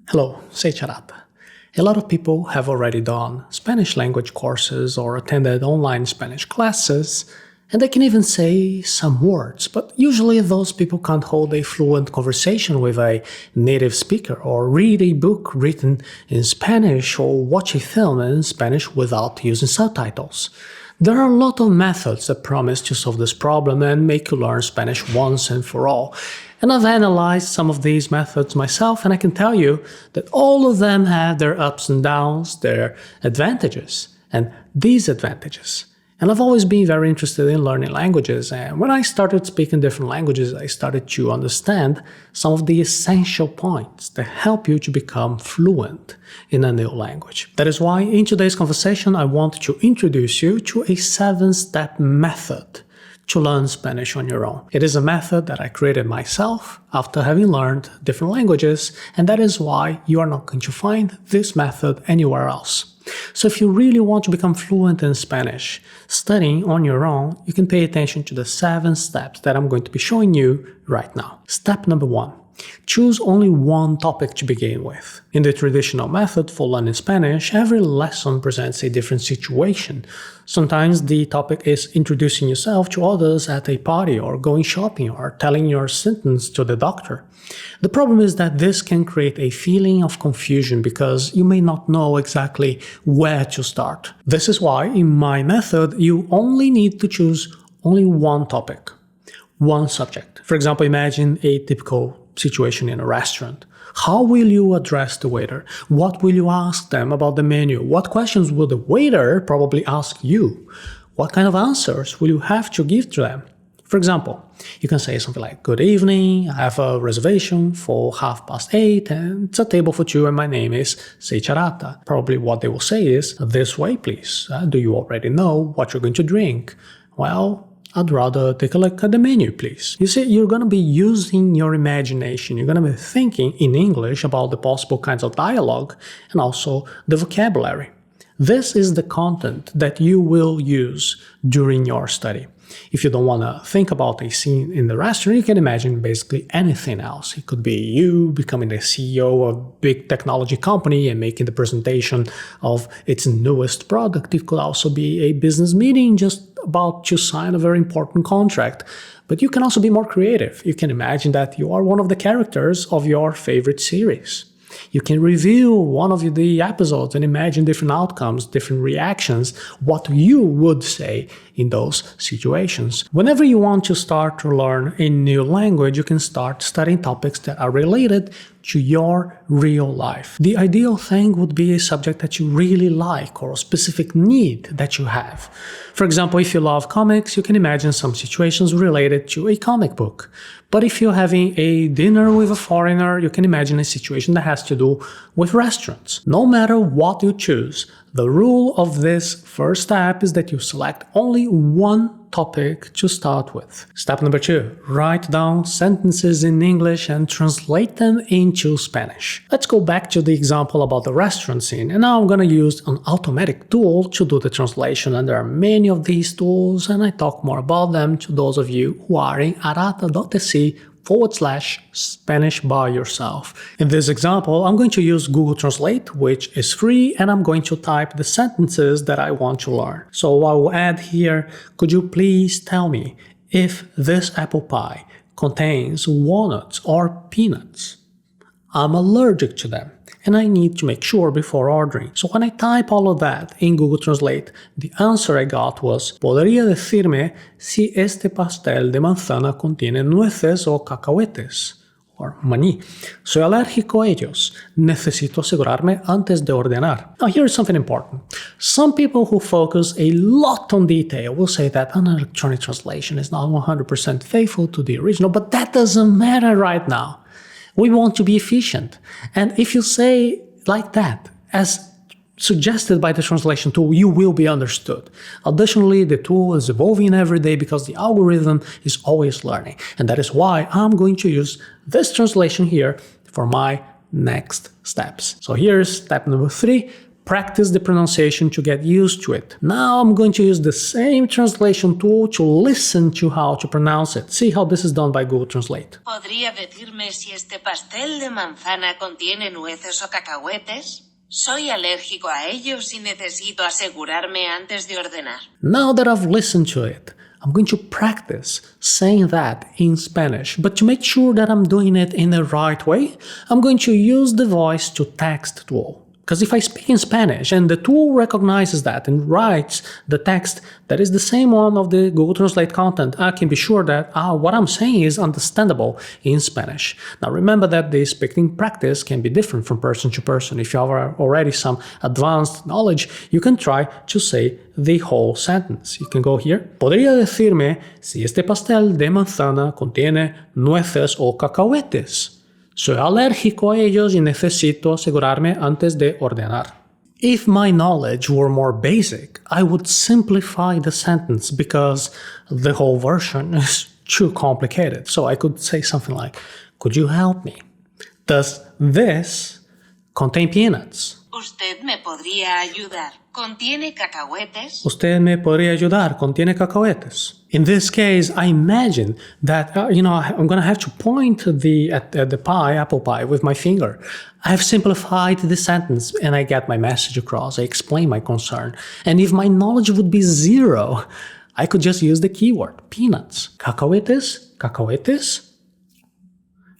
Hello, Seiiti Arata. A lot of people have already done Spanish language courses or attended online Spanish classes, and they can even say some words, but usually those people can't hold a fluent conversation with a native speaker or read a book written in Spanish or watch a film in Spanish without using subtitles. There are a lot of methods that promise to solve this problem and make you learn Spanish once and for all. And I've analyzed some of these methods myself, and I can tell you that all of them have their ups and downs, their advantages and disadvantages. And I've always been very interested in learning languages, and when I started speaking different languages, I started to understand some of the essential points that help you to become fluent in a new language. That is why in today's conversation I want to introduce you to a 7-step method to learn Spanish on your own. It is a method that I created myself after having learned different languages, and that is why you are not going to find this method anywhere else. So if you really want to become fluent in Spanish, studying on your own, you can pay attention to the 7 steps that I'm going to be showing you right now. Step number 1. Choose only one topic to begin with. In the traditional method for learning Spanish, every lesson presents a different situation. Sometimes the topic is introducing yourself to others at a party, or going shopping, or telling your sentence to the doctor. The problem is that this can create a feeling of confusion because you may not know exactly where to start. This is why, in my method, you only need to choose only one topic, one subject. For example, imagine a typical situation in a restaurant. How will you address the waiter? What will you ask them about the menu? What questions will the waiter probably ask you? What kind of answers will you have to give to them? For example, you can say something like, "Good evening, I have a reservation for 8:30 and it's a table for 2 and my name is Seiiti Arata." Probably what they will say is, "This way please. Do you already know what you're going to drink?" "Well, I'd rather take a look at the menu, please." You see, you're going to be using your imagination. You're going to be thinking in English about the possible kinds of dialogue and also the vocabulary. This is the content that you will use during your study. If you don't want to think about a scene in the restaurant, you can imagine basically anything else. It could be you becoming the CEO of a big technology company and making the presentation of its newest product. It could also be a business meeting just about to sign a very important contract. But you can also be more creative. You can imagine that you are one of the characters of your favorite series. You can review one of the episodes and imagine different outcomes, different reactions, what you would say in those situations. Whenever you want to start to learn a new language, you can start studying topics that are related to your real life. The ideal thing would be a subject that you really like or a specific need that you have. For example, if you love comics, you can imagine some situations related to a comic book. But if you're having a dinner with a foreigner, you can imagine a situation that has to do with restaurants. No matter what you choose, the rule of this first step is that you select only one topic to start with. Step number 2. Write down sentences in English and translate them into Spanish. Let's go back to the example about the restaurant scene, and now I'm going to use an automatic tool to do the translation, and there are many of these tools, and I talk more about them to those of you who are in arata.se/Spanish by yourself. In this example, I'm going to use Google Translate, which is free, and I'm going to type the sentences that I want to learn. So I will add here, "Could you please tell me if this apple pie contains walnuts or peanuts? I'm allergic to them, and I need to make sure before ordering." So when I type all of that in Google Translate, the answer I got was, "¿Podría decirme si este pastel de manzana contiene nueces o cacahuetes?" Or maní. "Soy alérgico a ellos. Necesito asegurarme antes de ordenar." Now here is something important. Some people who focus a lot on detail will say that an electronic translation is not 100% faithful to the original, but that doesn't matter right now. We want to be efficient. And if you say like that, as suggested by the translation tool, you will be understood. Additionally, the tool is evolving every day because the algorithm is always learning. And that is why I'm going to use this translation here for my next steps. So here's step number 3. Practice the pronunciation to get used to it. Now I'm going to use the same translation tool to listen to how to pronounce it. See how this is done by Google Translate. ¿Podría decirme si este pastel de manzana contiene nueces o cacahuetes? Soy alérgico a ellos y necesito asegurarme antes de ordenar. Now that I've listened to it, I'm going to practice saying that in Spanish, but to make sure that I'm doing it in the right way, I'm going to use the voice-to-text tool. Because if I speak in Spanish and the tool recognizes that and writes the text that is the same one of the Google Translate content, I can be sure that what I'm saying is understandable in Spanish. Now remember that the speaking practice can be different from person to person. If you have already some advanced knowledge, you can try to say the whole sentence. You can go here. ¿Podría decirme si este pastel de manzana contiene nueces o cacahuetes? Soy alérgico a ellos y necesito asegurarme antes de ordenar. If my knowledge were more basic, I would simplify the sentence because the whole version is too complicated. So I could say something like, could you help me? Does this contain peanuts? ¿Usted me podría ayudar? ¿Contiene cacahuetes? Usted me podría ayudar? ¿Contiene cacahuetes? In this case, I imagine that, I'm going to have to point at the apple pie with my finger. I've simplified the sentence and I get my message across. I explain my concern. And if my knowledge would be zero, I could just use the keyword, peanuts. Cacahuetes? Cacahuetes?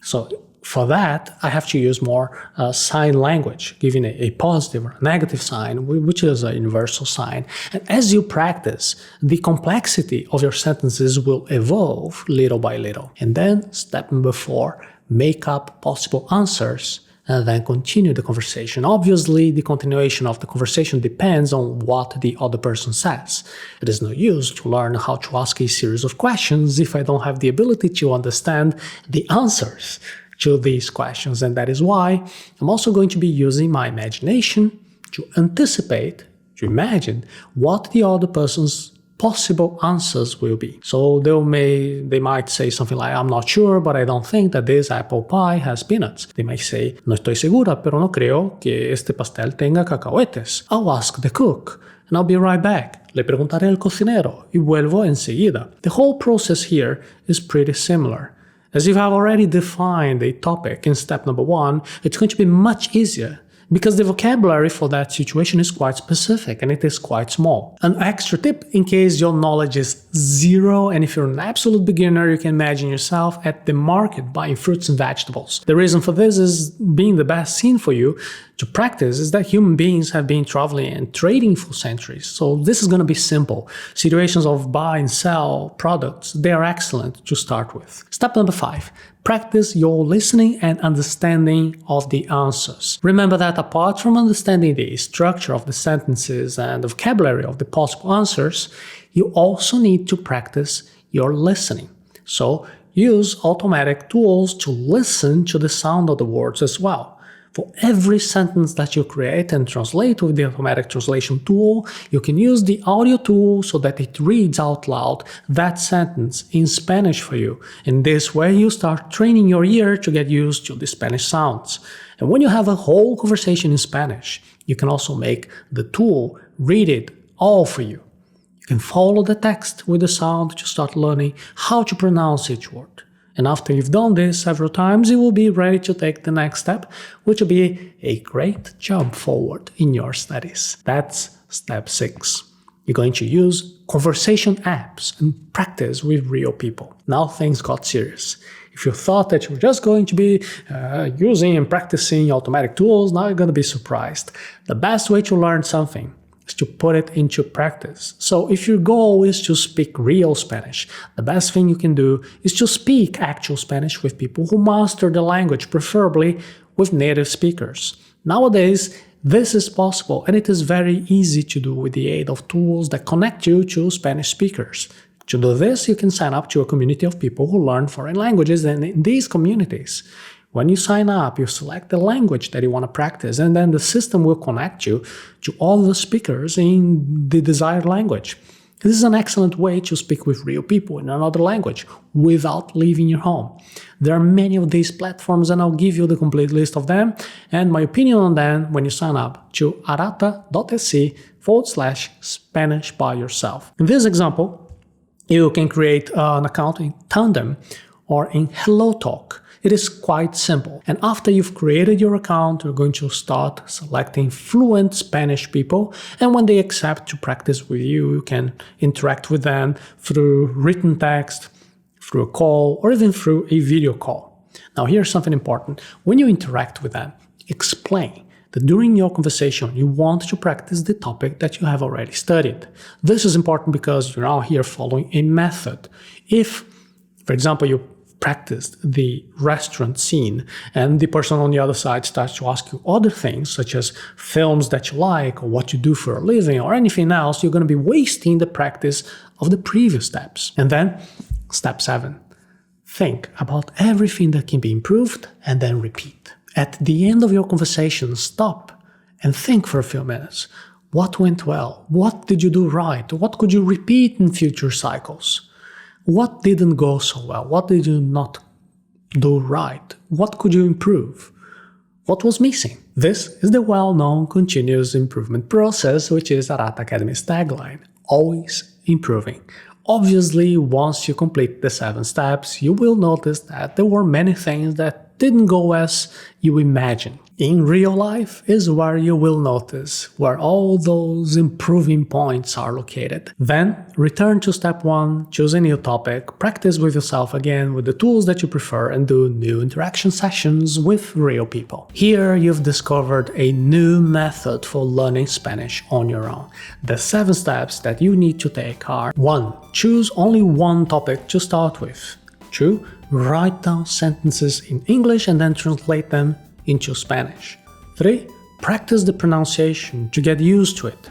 So for that, I have to use more sign language, giving a positive or a negative sign, which is a universal sign. And as you practice, the complexity of your sentences will evolve little by little. And then, step number 4, make up possible answers and then continue the conversation. Obviously, the continuation of the conversation depends on what the other person says. It is no use to learn how to ask a series of questions if I don't have the ability to understand the answers to these questions, and that is why I'm also going to be using my imagination to anticipate, to imagine what the other person's possible answers will be. So they might say something like, I'm not sure, but I don't think that this apple pie has peanuts. They might say, no estoy segura, pero no creo que este pastel tenga cacahuetes. I'll ask the cook, and I'll be right back. Le preguntaré al cocinero, y vuelvo enseguida. The whole process here is pretty similar. As if I've already defined a topic in step number 1, it's going to be much easier because the vocabulary for that situation is quite specific and it is quite small. An extra tip in case your knowledge is zero and if you're an absolute beginner, you can imagine yourself at the market buying fruits and vegetables. The reason for this is being the best scene for you to practice is that human beings have been traveling and trading for centuries. So this is going to be simple. Situations of buy and sell products, they are excellent to start with. Step number 5. Practice your listening and understanding of the answers. Remember that apart from understanding the structure of the sentences and the vocabulary of the possible answers, you also need to practice your listening. So use automatic tools to listen to the sound of the words as well. For every sentence that you create and translate with the automatic translation tool, you can use the audio tool so that it reads out loud that sentence in Spanish for you. In this way, you start training your ear to get used to the Spanish sounds. And when you have a whole conversation in Spanish, you can also make the tool read it all for you. You can follow the text with the sound to start learning how to pronounce each word. And after you've done this several times, you will be ready to take the next step, which will be a great jump forward in your studies. That's step 6. You're going to use conversation apps and practice with real people. Now things got serious. If you thought that you were just going to be using and practicing automatic tools, now you're going to be surprised. The best way to learn something is to put it into practice. So if your goal is to speak real Spanish, the best thing you can do is to speak actual Spanish with people who master the language, preferably with native speakers. Nowadays, this is possible and it is very easy to do with the aid of tools that connect you to Spanish speakers. To do this, you can sign up to a community of people who learn foreign languages, and in these communities, when you sign up, you select the language that you want to practice, and then the system will connect you to all the speakers in the desired language. This is an excellent way to speak with real people in another language without leaving your home. There are many of these platforms and I'll give you the complete list of them and my opinion on them when you sign up to arata.se/Spanish by yourself. In this example, you can create an account in Tandem or in HelloTalk. It is quite simple. And after you've created your account, you're going to start selecting fluent Spanish people. And when they accept to practice with you, you can interact with them through written text, through a call, or even through a video call. Now, here's something important. When you interact with them, explain that during your conversation, you want to practice the topic that you have already studied. This is important because you're now here following a method. If, for example, you practiced the restaurant scene and the person on the other side starts to ask you other things such as films that you like or what you do for a living or anything else, you're going to be wasting the practice of the previous steps. And then step 7, think about everything that can be improved and then repeat. At the end of your conversation, stop and think for a few minutes. What went well? What did you do right? What could you repeat in future cycles? What didn't go so well? What did you not do right? What could you improve? What was missing? This is the well-known continuous improvement process, which is Arata Academy's tagline, always improving. Obviously, once you complete the 7 steps, you will notice that there were many things that didn't go as you imagined. In real life is where you will notice where all those improving points are located. Then return to step 1, choose a new topic, practice with yourself again with the tools that you prefer and do new interaction sessions with real people. Here you've discovered a new method for learning Spanish on your own. The 7 steps that you need to take are: 1. Choose only one topic to start with. 2. Write down sentences in English and then translate them into Spanish. 3. Practice the pronunciation to get used to it.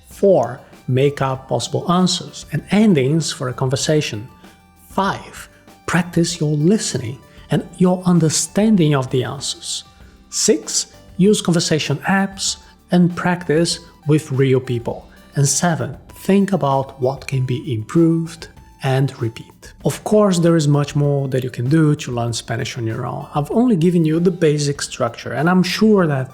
4. Make up possible answers and endings for a conversation. 5. Practice your listening and your understanding of the answers. 6. Use conversation apps and practice with real people. And 7. Think about what can be improved and repeat. Of course, there is much more that you can do to learn Spanish on your own. I've only given you the basic structure, and I'm sure that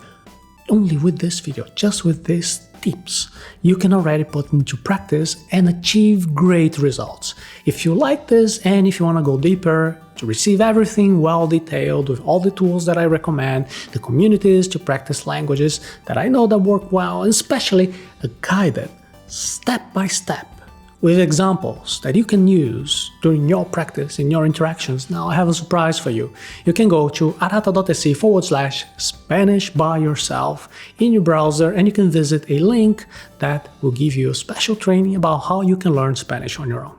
only with this video, just with these tips, you can already put into practice and achieve great results. If you like this and if you want to go deeper, to receive everything well detailed with all the tools that I recommend, the communities to practice languages that I know that work well, and especially a guided step-by-step with examples that you can use during your practice, in your interactions. Now I have a surprise for you. You can go to arata.se/Spanish by yourself in your browser and you can visit a link that will give you a special training about how you can learn Spanish on your own.